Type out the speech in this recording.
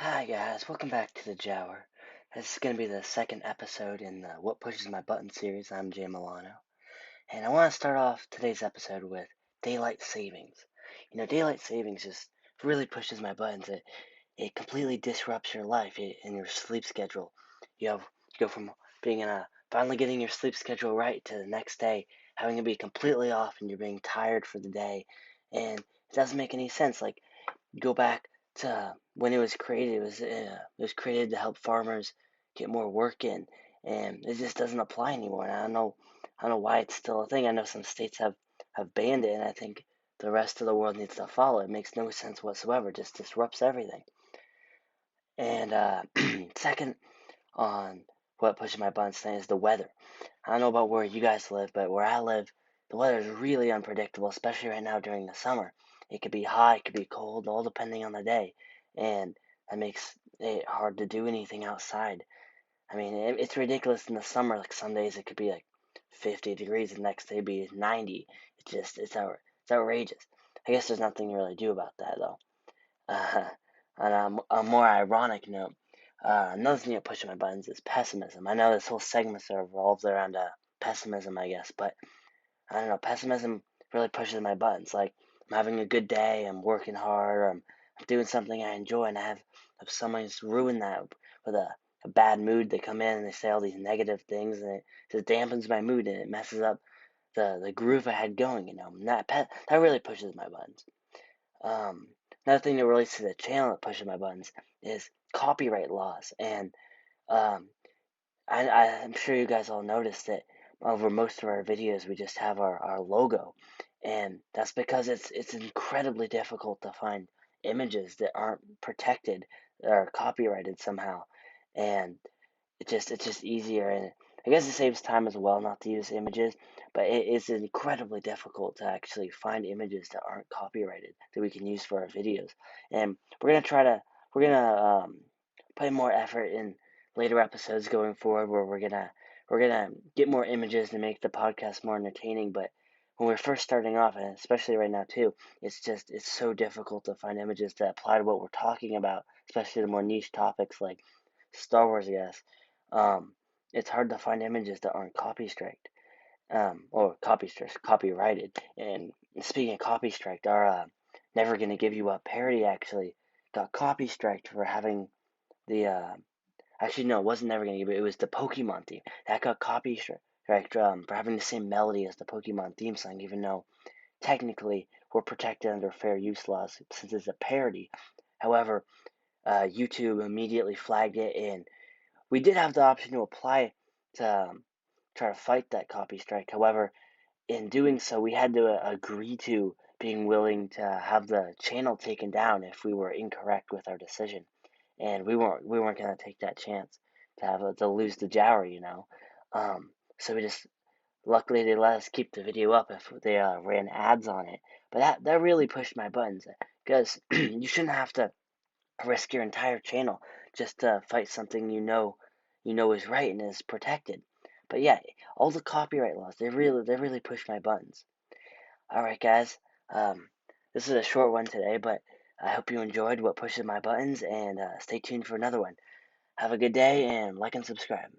Hi guys, welcome back to the Jower. This is going to be the second episode in the What Pushes My Button series. I'm Jay Milano, and I want to start off today's episode with daylight savings. Daylight savings just really pushes my buttons. It completely disrupts your life and your sleep schedule. You go from being in a finally getting your sleep schedule right to the next day having it be completely off and you're being tired for the day, and it doesn't make any sense. Like, go back to when it was created. It was created to help farmers get more work in, and it just doesn't apply anymore. And I don't know why it's still a thing. I know some states have banned it, and I think the rest of the world needs to follow. It makes no sense whatsoever. It just disrupts everything. And second on what pushes my buttons thing is the weather. I don't know about where you guys live, but where I live, the weather is really unpredictable, especially right now during the summer. It could be hot, it could be cold, all depending on the day, and that makes it hard to do anything outside. I mean, it's ridiculous in the summer. Like, some days it could be like 50 degrees, the next day be 90. It's outrageous. I guess there's nothing to really do about that though. Uh, on a more ironic note, another thing that pushes my buttons is pessimism. I know this whole segment sort of revolves around pessimism, I guess, but I don't know. Pessimism really pushes my buttons. Like, I'm having a good day, I'm working hard, or I'm doing something I enjoy, and have someone just ruin that with a bad mood. They come in and they say all these negative things, and it just dampens my mood and it messes up the groove I had going. And that really pushes my buttons. Um, Another thing that relates to the channel that pushes my buttons is copyright laws. And um, I'm sure you guys all noticed that over most of our videos we just have our logo. And that's because it's incredibly difficult to find images that aren't protected or copyrighted somehow. And it's just easier, and I guess it saves time as well not to use images, but it is incredibly difficult to actually find images that aren't copyrighted that we can use for our videos. And we're gonna put in more effort in later episodes going forward, where we're gonna get more images to make the podcast more entertaining. But when we're first starting off, and especially right now too, it's so difficult to find images that apply to what we're talking about, especially the more niche topics like Star Wars, I guess. um, it's hard to find images that aren't copy striked, or copyrighted. And speaking of copy striked, our Never Gonna Give You Up parody actually got copy striked for having the actually, no, it wasn't Never Gonna Give You Up. It was the Pokemon theme that got copy striked, for having the same melody as the Pokemon theme song, even though technically we're protected under fair use laws since it's a parody. However, YouTube immediately flagged it, and we did have the option to apply to try to fight that copy strike. However, in doing so, we had to agree to being willing to have the channel taken down if we were incorrect with our decision, and we weren't gonna take that chance to to lose the Jower. So we just luckily they let us keep the video up if they ran ads on it. But that really pushed my buttons, because you shouldn't have to risk your entire channel just to fight something you know is right and is protected. But yeah, all the copyright laws, they really push my buttons. All right, guys. Um, this is a short one today, but I hope you enjoyed what pushes my buttons, and stay tuned for another one. Have a good day, and like and subscribe.